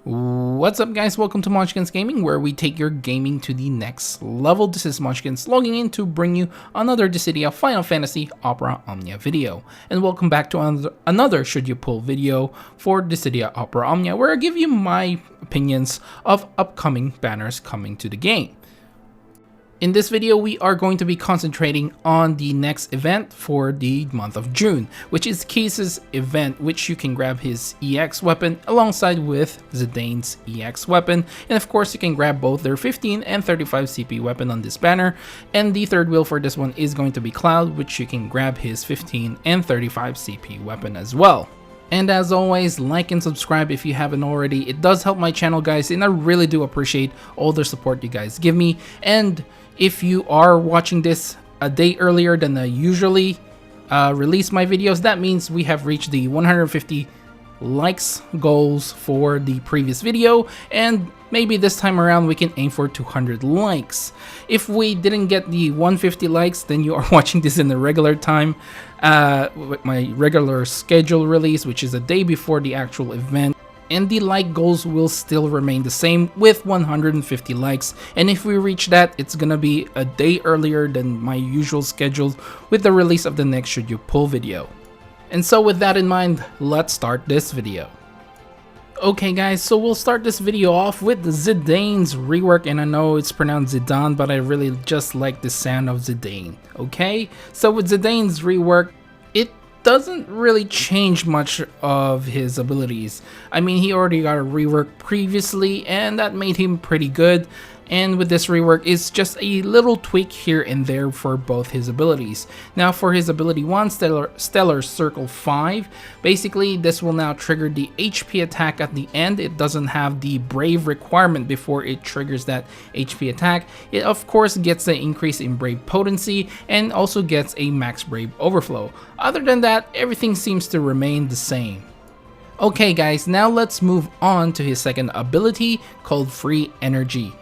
What's up, guys? Welcome to Munchkins Gaming, where we take your gaming to the next level. This is Munchkins logging in to bring you another Dissidia Final Fantasy Opera Omnia video. And welcome back to another Should You Pull video for Dissidia Opera Omnia, where I give you my opinions of upcoming banners coming to the game. In this video, we are going to be concentrating on the next event for the month of June, which is Keiss's event, which you can grab his EX weapon alongside with ZIDANE'S EX weapon. And of course, you can grab both their 15 and 35 CP weapon on this banner. And the third wheel for this one is going to be Cloud, which you can grab his 15 and 35 CP weapon as well. And as always, like and subscribe if you haven't already. It does help my channel, guys, and I really do appreciate all the support you guys give me. And if you are watching this a day earlier than I usually release my videos, that means we have reached the 150 likes goals for the previous video, and maybe this time around we can aim for 200 likes. If we didn't get the 150 likes, then you are watching this in the regular time, with my regular schedule release, which is a day before the actual event. And the like goals will still remain the same with 150 likes. And if we reach that, it's gonna be a day earlier than my usual schedule with the release of the next Should You Pull video. And so with that in mind, let's start this video. Okay guys, so we'll start this video off with the ZIDANE'S rework, and I know it's pronounced Zidane, but I really just like the sound of Zidane, okay? So with ZIDANE'S rework, it doesn't really change much of his abilities. I mean, he already got a rework previously, and that made him pretty good. And with this rework, it's just a little tweak here and there for both his abilities. Now for his ability 1, Stellar Circle 5, basically this will now trigger the HP attack at the end. It doesn't have the Brave requirement before it triggers that HP attack. It of course gets an increase in Brave potency and also gets a max Brave overflow. Other than that, everything seems to remain the same. Okay guys, now let's move on to his second ability called Free Energy.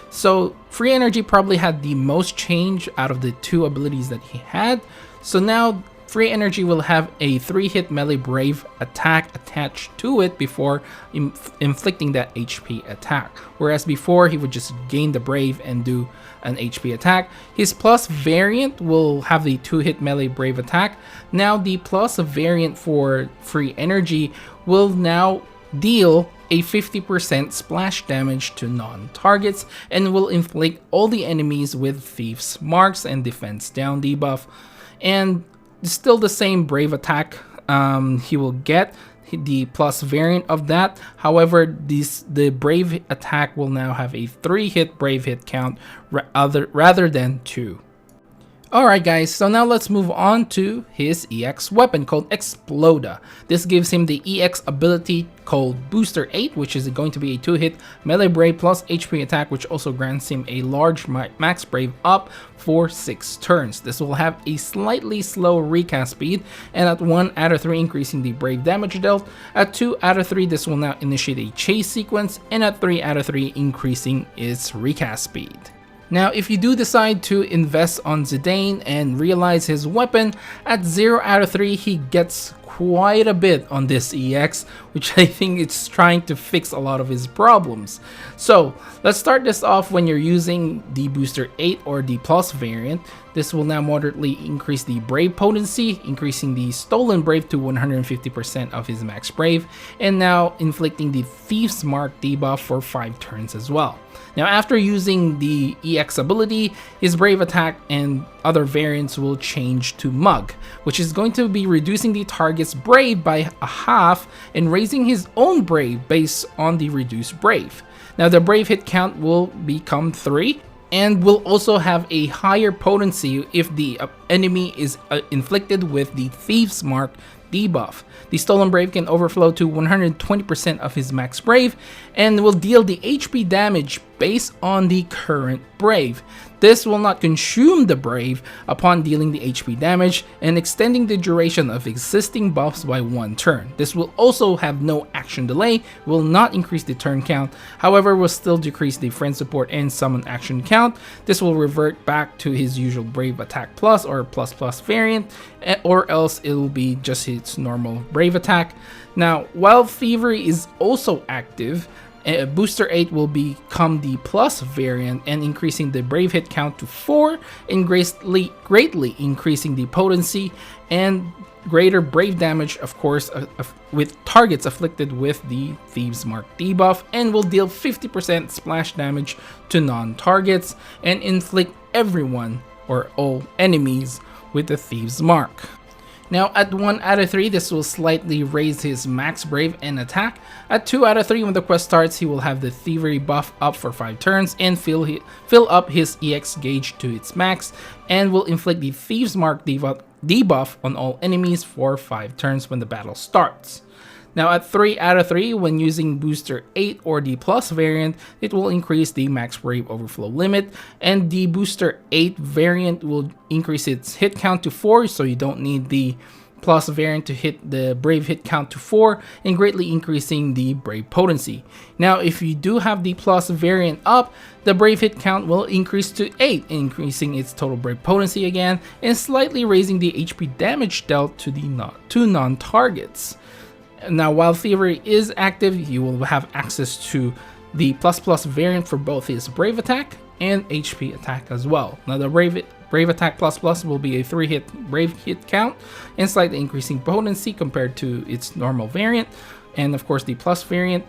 So Free Energy probably had the most change out of the two abilities that he had. So now Free Energy will have a 3-hit melee Brave attack attached to it before inflicting that HP attack. Whereas before he would just gain the Brave and do an HP attack. His plus variant will have the 2-hit melee Brave attack. Now the plus variant for Free Energy will now deal a 50% splash damage to non-targets and will inflict all the enemies with Thief's Marks and Defense Down debuff. And still the same Brave attack he will get, the plus variant of that. However, the Brave attack will now have a 3-hit Brave hit count rather than 2. Alright guys, so now let's move on to his EX weapon called Exploda. This gives him the EX ability called Booster 8, which is going to be a 2-hit melee Brave plus HP attack, which also grants him a large max Brave up for 6 turns. This will have a slightly slow recast speed, and at 1 out of 3 increasing the Brave damage dealt. At 2 out of 3 this will now initiate a chase sequence, and at 3 out of 3 increasing its recast speed. Now, if you do decide to invest on Zidane and realize his weapon, at 0 out of 3 he gets quite a bit on this EX, which I think it's trying to fix a lot of his problems. So let's start this off when you're using the Booster 8 or the Plus variant. This will now moderately increase the Brave potency, increasing the Stolen Brave to 150% of his max Brave, and now inflicting the Thief's Mark debuff for 5 turns as well. Now after using the EX ability, his Brave attack and other variants will change to Mug, which is going to be reducing the target's Brave by a half and raising his own Brave based on the reduced Brave. Now the Brave hit count will become 3 and will also have a higher potency if the enemy is inflicted with the Thief's Mark debuff. The Stolen Brave can overflow to 120% of his max Brave and will deal the HP damage based on the current Brave. This will not consume the Brave upon dealing the HP damage and extending the duration of existing buffs by 1 turn. This will also have no action delay, will not increase the turn count, however will still decrease the friend support and summon action count. This will revert back to his usual Brave attack plus or plus plus variant, or else it will be just its normal Brave attack. Now, while Thievery is also active, Booster 8 will become the plus variant and increasing the brave hit count to 4 and greatly increasing the potency and greater brave damage, of course, with targets afflicted with the Thieves' Mark debuff, and will deal 50% splash damage to non-targets and inflict everyone or all enemies with the Thieves' Mark. Now at 1 out of 3, this will slightly raise his max brave and attack. At 2 out of 3, when the quest starts, he will have the thievery buff up for 5 turns and fill up his EX gauge to its max, and will inflict the Thieves' Mark debuff on all enemies for 5 turns when the battle starts. Now at 3 out of 3, when using Booster 8 or the Plus variant, it will increase the max brave overflow limit, and the Booster 8 variant will increase its hit count to 4, so you don't need the Plus variant to hit the brave hit count to 4, and greatly increasing the brave potency. Now if you do have the Plus variant up, the brave hit count will increase to 8, increasing its total brave potency again, and slightly raising the HP damage dealt to the non-targets. Now while Thievery is active, you will have access to the plus variant for both his brave attack and HP attack as well. Now the brave attack plus will be a 3-hit brave hit count and slightly increasing potency compared to its normal variant, and of course the plus variant,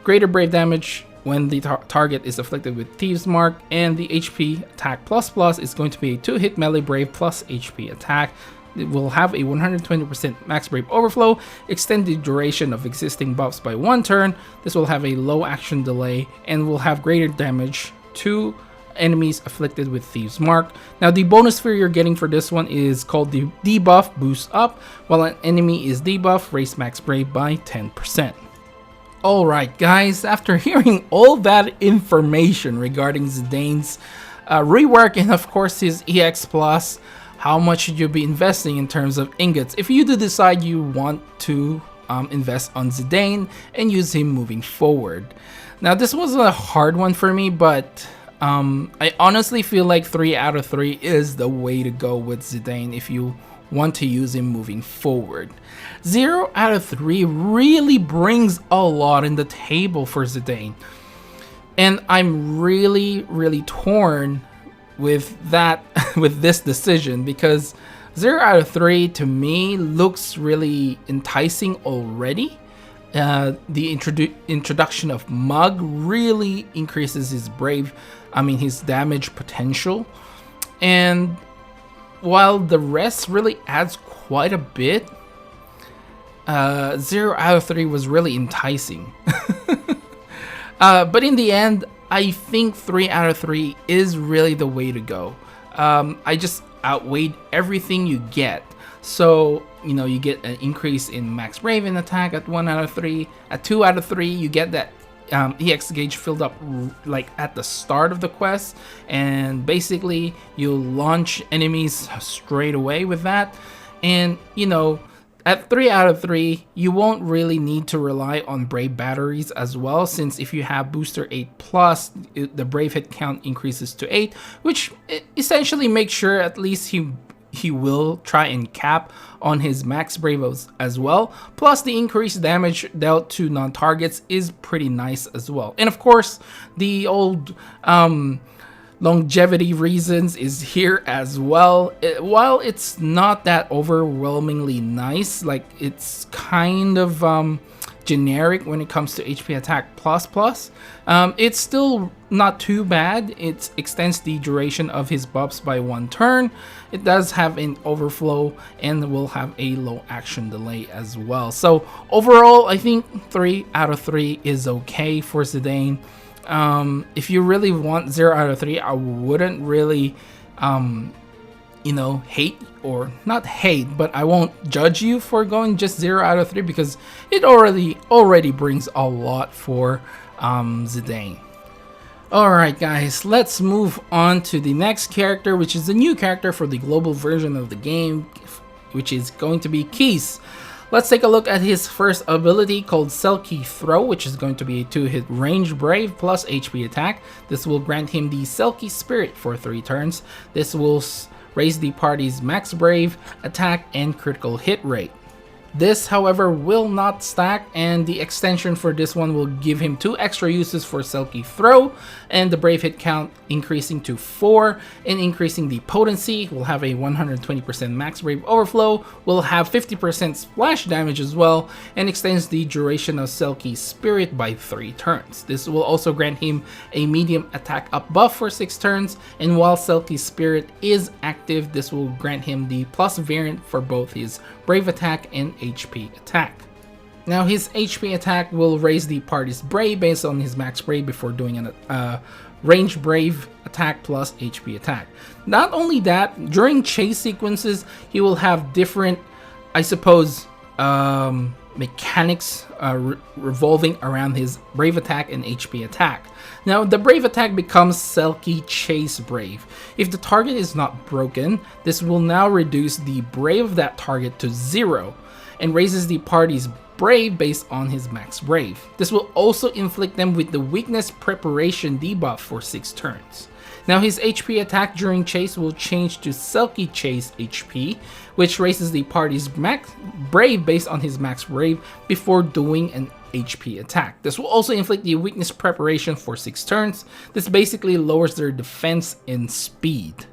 greater brave damage when the target is afflicted with Thieves' Mark, and the HP attack plus is going to be a 2-hit melee brave plus HP attack. It will have a 120% max brave overflow, extend the duration of existing buffs by 1 turn. This will have a low action delay and will have greater damage to enemies afflicted with Thieves' Mark. Now the bonus sphere you're getting for this one is called the debuff boost up. While an enemy is debuff, raise max brave by 10%. Alright guys, after hearing all that information regarding ZIDANE'S rework and of course his EX plus, how much should you be investing in terms of ingots if you do decide you want to invest on ZIDANE and use him moving forward? Now this was a hard one for me, but I honestly feel like 3 out of 3 is the way to go with ZIDANE if you want to use him moving forward. 0 out of 3 really brings a lot in the table for ZIDANE, and I'm really torn with that with this decision, because 0 out of 3 to me looks really enticing already. The introduction of Mug really increases his his damage potential, and while the rest really adds quite a bit, 0 out of 3 was really enticing. But in the end, I think 3 out of 3 is really the way to go. I just outweighed everything you get. So, you know, you get an increase in max brave and attack at 1 out of 3. At 2 out of 3, you get that EX gauge filled up like at the start of the quest, and basically you'll launch enemies straight away with that. And, you know, at 3 out of 3, you won't really need to rely on brave batteries as well, since if you have Booster 8 plus, the brave hit count increases to 8, which essentially makes sure at least he will try and cap on his max brave as well. Plus the increased damage dealt to non-targets is pretty nice as well. And of course, the old longevity reasons is here as well. While it's not that overwhelmingly nice, like it's kind of generic when it comes to HP attack plus, it's still not too bad. It extends the duration of his buffs by 1 turn. It does have an overflow and will have a low action delay as well. So overall, I think 3 out of 3 is okay for ZIDANE. If you really want 0 out of 3, I wouldn't really, you know, hate, or not hate, but I won't judge you for going just 0 out of 3, because it already brings a lot for ZIDANE. Alright guys, let's move on to the next character, which is the new character for the global version of the game, which is going to be Keiss. Let's take a look at his first ability called Selkie Throw, which is going to be a 2-hit range brave plus HP attack. This will grant him the Selkie Spirit for 3 turns. This will raise the party's max brave, attack, and critical hit rate. This, however, will not stack, and the extension for this one will give him 2 extra uses for Selkie Throw, and the Brave hit count increasing to 4, and increasing the potency. Will have a 120% max Brave overflow, will have 50% splash damage as well, and extends the duration of Selkie's Spirit by 3 turns. This will also grant him a medium attack up buff for 6 turns, and while Selkie's Spirit is active, this will grant him the plus variant for both his Brave attack and HP attack. Now his HP attack will raise the party's Brave based on his max Brave before doing a range Brave attack plus HP attack. Not only that, during chase sequences, he will have different, I suppose, mechanics revolving around his Brave attack and HP attack. Now the Brave attack becomes Selkie Chase Brave. If the target is not broken, this will now reduce the Brave of that target to 0 and raises the party's Brave based on his max Brave. This will also inflict them with the Weakness Preparation debuff for 6 turns. Now his HP attack during chase will change to Selkie Chase HP, which raises the party's max Brave based on his max Brave before doing an HP attack. This will also inflict the Weakness Preparation for 6 turns. This basically lowers their defense and speed.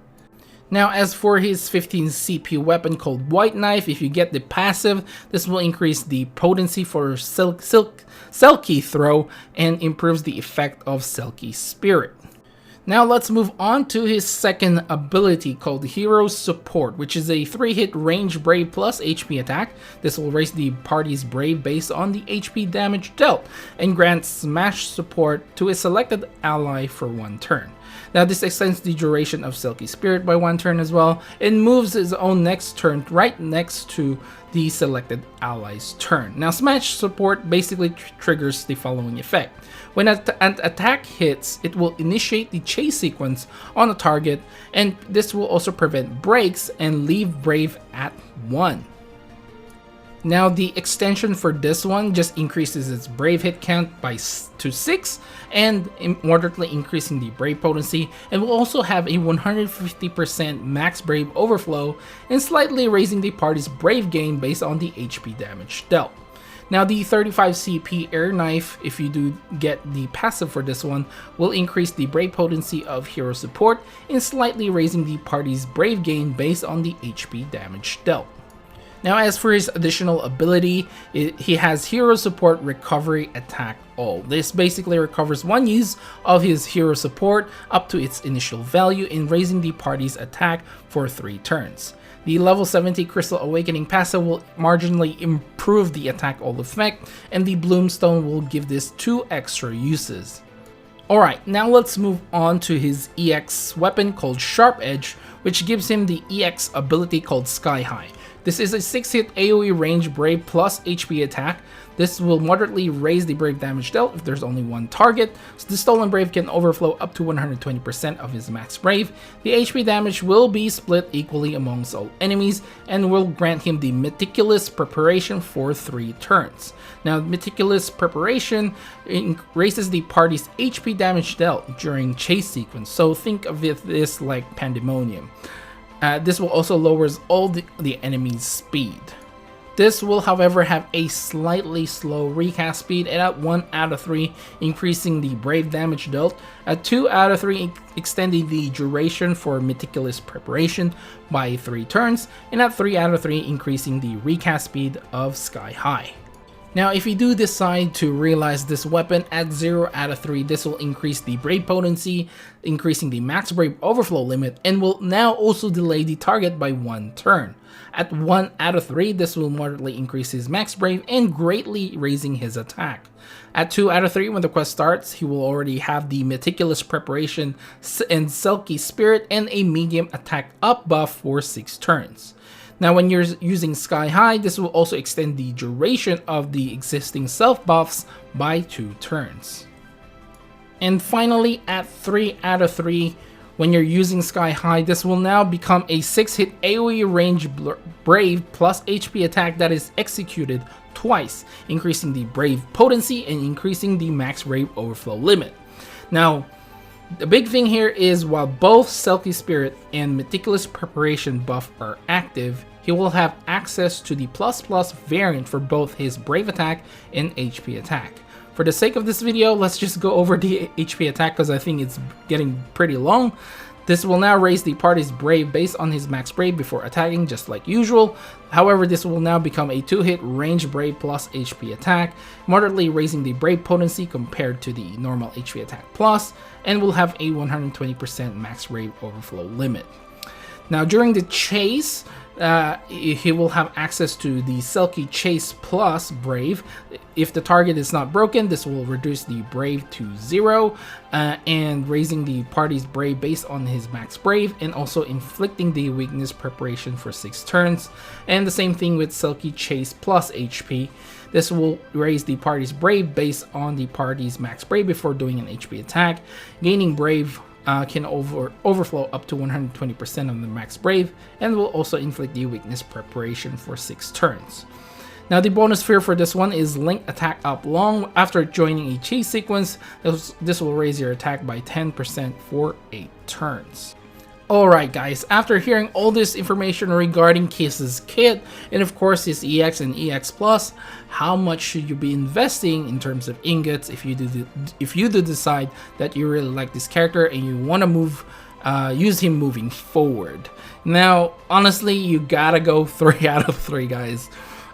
Now as for his 15 CP weapon called White Knife, if you get the passive, this will increase the potency for Selkie Throw and improves the effect of Selkie's Spirit. Now let's move on to his second ability called Hero Support, which is a 3-hit range Brave plus HP attack. This will raise the party's Brave based on the HP damage dealt and grants Smash Support to a selected ally for 1 turn. Now this extends the duration of Selkie's Spirit by 1 turn as well, and moves his own next turn right next to the selected ally's turn. Now Smash Support basically triggers the following effect. When an attack hits, it will initiate the chase sequence on a target, and this will also prevent breaks and leave Brave at 1. Now the extension for this one just increases its Brave hit count to 6 and moderately increasing the Brave potency, and will also have a 150% max Brave overflow and slightly raising the party's Brave gain based on the HP damage dealt. Now the 35 CP Air Knife, if you do get the passive for this one, will increase the Brave potency of Hero Support and slightly raising the party's Brave gain based on the HP damage dealt. Now as for his additional ability, he has Hero Support Recovery Attack All. This basically recovers 1 use of his Hero Support up to its initial value in raising the party's attack for 3 turns. The level 70 Crystal Awakening passive will marginally improve the attack all effect, and the Bloomstone will give this 2 extra uses. Alright, now let's move on to his EX weapon called Sharp Edge, which gives him the EX ability called Sky High. This is a 6-hit AoE range Brave plus HP attack. This will moderately raise the Brave damage dealt if there's only 1 target. So the Stolen Brave can overflow up to 120% of his max Brave. The HP damage will be split equally amongst all enemies and will grant him the Meticulous Preparation for 3 turns. Now Meticulous Preparation raises the party's HP damage dealt during chase sequence, so think of this like Pandemonium. This will also lowers all the enemy's speed. This will, however, have a slightly slow recast speed, and at 1 out of 3 increasing the Brave damage dealt, at 2 out of 3 extending the duration for Meticulous Preparation by 3 turns, and at 3 out of 3 increasing the recast speed of Sky High. Now if you do decide to realize this weapon at 0 out of 3, this will increase the Brave potency, increasing the max Brave overflow limit, and will now also delay the target by 1 turn. At 1 out of 3, this will moderately increase his max Brave and greatly raising his attack. At 2 out of 3, when the quest starts, he will already have the Meticulous Preparation and Selkie Spirit and a medium attack up buff for 6 turns. Now when you're using Sky High, this will also extend the duration of the existing self buffs by 2 turns. And finally, at 3 out of 3, when you're using Sky High, this will now become a 6-hit AoE range Brave plus HP attack that is executed twice, increasing the Brave potency and increasing the max Brave overflow limit. Now, the big thing here is while both Selkie Spirit and Meticulous Preparation buff are active, he will have access to the plus plus variant for both his Brave attack and HP attack. For the sake of this video, let's just go over the HP attack because I think it's getting pretty long. This will now raise the party's Brave based on his max Brave before attacking, just like usual. However, this will now become a 2-hit range Brave plus HP attack, moderately raising the Brave potency compared to the normal HP attack plus, and will have a 120% max Brave overflow limit. Now during the chase, he will have access to the Selkie Chase Plus Brave. If the target is not broken, this will reduce the Brave to 0 and raising the party's Brave based on his max Brave, and also inflicting the weakness preparation for 6 turns. And the same thing with Selkie Chase Plus HP. This will raise the party's Brave based on the party's max Brave before doing an HP attack. Gaining Brave can overflow up to 120% of the max Brave, and will also inflict the weakness preparation for 6 turns. Now the bonus fear for this one is Link attack up long after joining a chase sequence. This will raise your attack by 10% for 8 turns. Alright guys, after hearing all this information regarding Keiss's kit, and of course his EX and EX Plus, how much should you be investing in terms of ingots if you do decide that you really like this character and you want to use him moving forward? Now, honestly, you gotta go 3 out of 3, guys.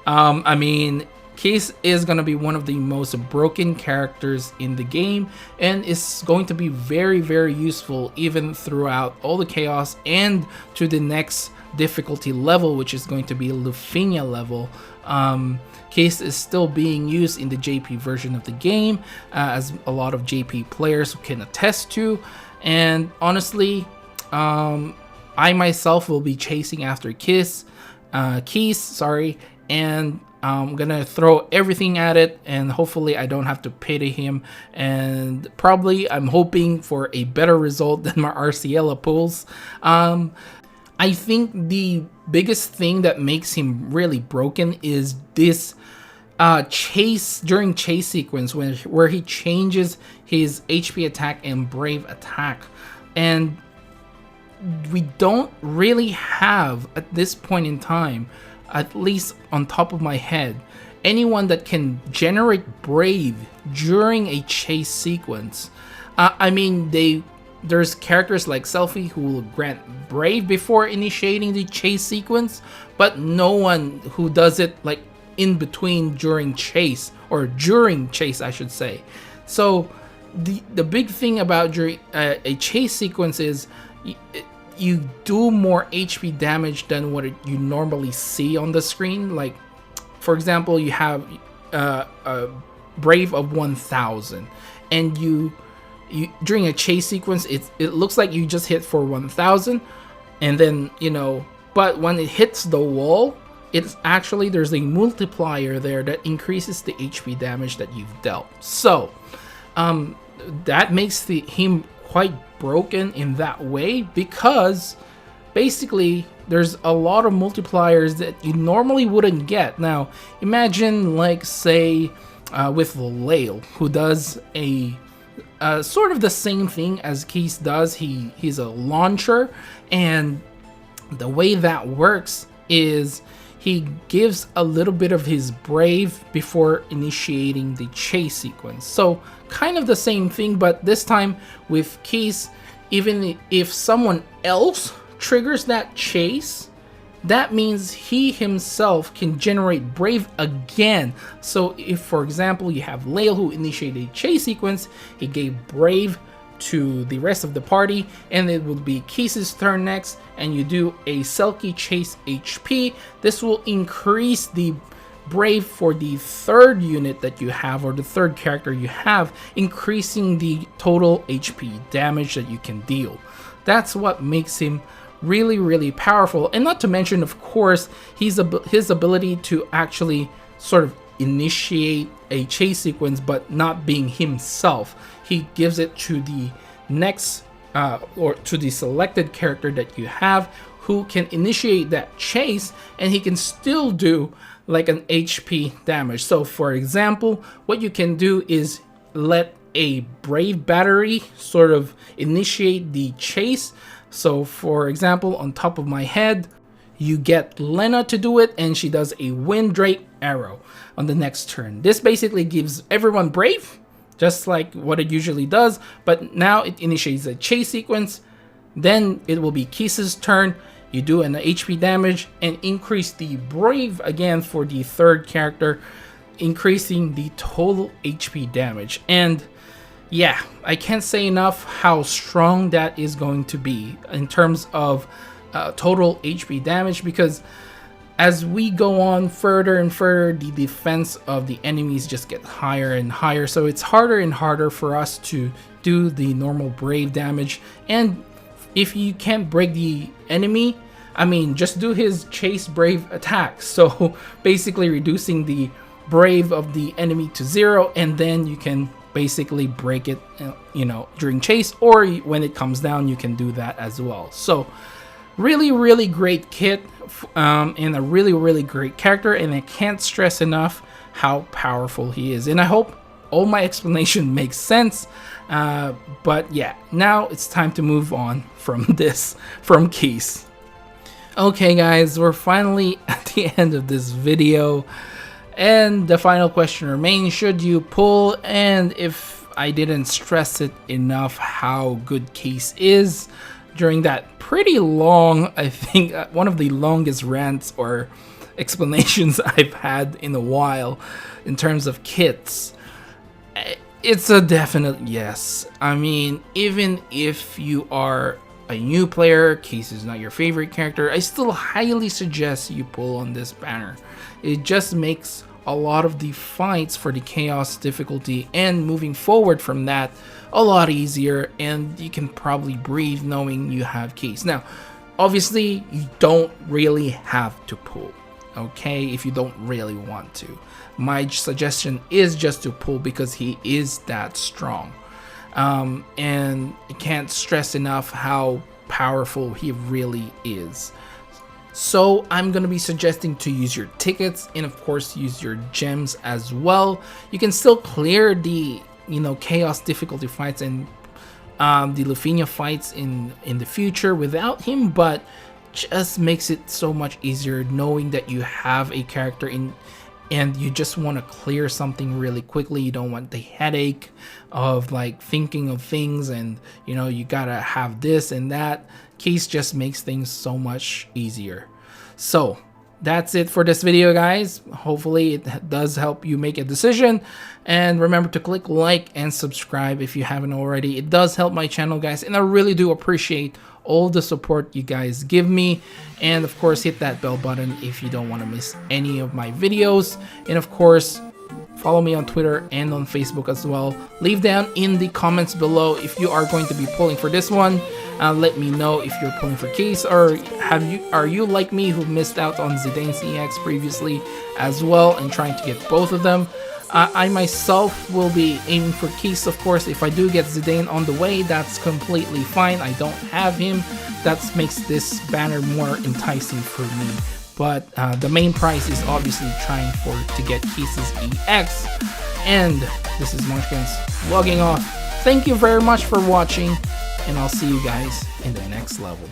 I mean, Keiss is going to be one of the most broken characters in the game, and is going to be very, very useful even throughout all the chaos and to the next difficulty level, which is going to be Lufenia level. Keiss is still being used in the JP version of the game, as a lot of JP players can attest to, and honestly, I myself will be chasing after Keiss, and I'm gonna throw everything at it, and hopefully I don't have to pity him, and probably I'm hoping for a better result than my Arciela pulls. I think the biggest thing that makes him really broken is this during chase sequence where he changes his HP attack and Brave attack, and we don't really have at this point in time, at least on top of my head, anyone that can generate Brave during a chase sequence. I mean, there's characters like Selphie who will grant Brave before initiating the chase sequence, but no one who does it like in between during chase, or during chase I should say. So the big thing about during a chase sequence is you do more HP damage than what you normally see on the screen. Like, for example, you have a Brave of 1000, and you during a chase sequence, it looks like you just hit for 1000, and then, you know, but when it hits the wall, it's actually, there's a multiplier there that increases the HP damage that you've dealt. So that makes him quite broken in that way, because basically there's a lot of multipliers that you normally wouldn't get. Now imagine, like, say with Lael, who does a sort of the same thing as Keiss does. He's a launcher, and the way that works is he gives a little bit of his Brave before initiating the chase sequence. So kind of the same thing, but this time with Keiss, even if someone else triggers that chase, that means he himself can generate Brave again. So if, for example, you have Lael who initiated a chase sequence, he gave Brave to the rest of the party, and it will be Keiss's turn next, and you do a Selkie Chase HP. This will increase the Brave for the third unit that you have, or the third character you have, increasing the total HP damage that you can deal. That's what makes him really, really powerful. And not to mention, of course, his ability to actually sort of initiate a chase sequence but not being himself. He gives it to the next or to the selected character that you have, who can initiate that chase, and he can still do like an HP damage. So for example, what you can do is let a Brave battery sort of initiate the chase. So for example, on top of my head, you get Lena to do it, and she does a Windrake arrow on the next turn. This basically gives everyone Brave, just like what it usually does, but now it initiates a chase sequence. Then it will be Keiss's turn. You do an HP damage and increase the Brave again for the third character, increasing the total HP damage. And yeah, I can't say enough how strong that is going to be in terms of total HP damage, because as we go on further and further, the defense of the enemies just get higher and higher, so it's harder and harder for us to do the normal Brave damage. And if you can't break the enemy, I mean, just do his chase Brave attacks, so basically reducing the Brave of the enemy to 0, and then you can basically break it, you know, during chase, or when it comes down you can do that as well. So really great kit, and a really great character, and I can't stress enough how powerful he is. And I hope all my explanation makes sense, but yeah, now it's time to move on from Keiss. Okay guys, we're finally at the end of this video, and the final question remains: should you pull? And if I didn't stress it enough how good Keiss is during that pretty long, I think one of the longest rants or explanations I've had in a while in terms of kits, it's a definite yes. I mean, even if you are a new player, Keiss is not your favorite character, I still highly suggest you pull on this banner. It just makes a lot of the fights for the chaos difficulty and moving forward from that a lot easier, and you can probably breathe knowing you have Keiss. Now, obviously, you don't really have to pull, okay, if you don't really want to. My suggestion is just to pull because he is that strong. And I can't stress enough how powerful he really is. So I'm going to be suggesting to use your tickets, and of course use your gems as well. You can still clear the, you know, chaos difficulty fights and the Lufenia fights in the future without him, but just makes it so much easier knowing that you have a character in, and you just want to clear something really quickly. You don't want the headache of like thinking of things, and you know, you gotta have this and that. Keiss just makes things so much easier. So that's it for this video, guys. Hopefully it does help you make a decision, and remember to click like and subscribe if you haven't already. It does help my channel, guys, and I really do appreciate all the support you guys give me. And of course, hit that bell button if you don't want to miss any of my videos. And of course, follow me on Twitter and on Facebook as well. Leave down in the comments below if you are going to be pulling for this one. Let me know if you're pulling for Keiss, or are you like me who missed out on ZIDANE'S EX previously as well and trying to get both of them. I myself will be aiming for Keiss, of course. If I do get Zidane on the way, that's completely fine. I don't have him. That makes this banner more enticing for me. But the main prize is obviously trying to get Keiss's EX. And this is Munchkins logging off. Thank you very much for watching, and I'll see you guys in the next level.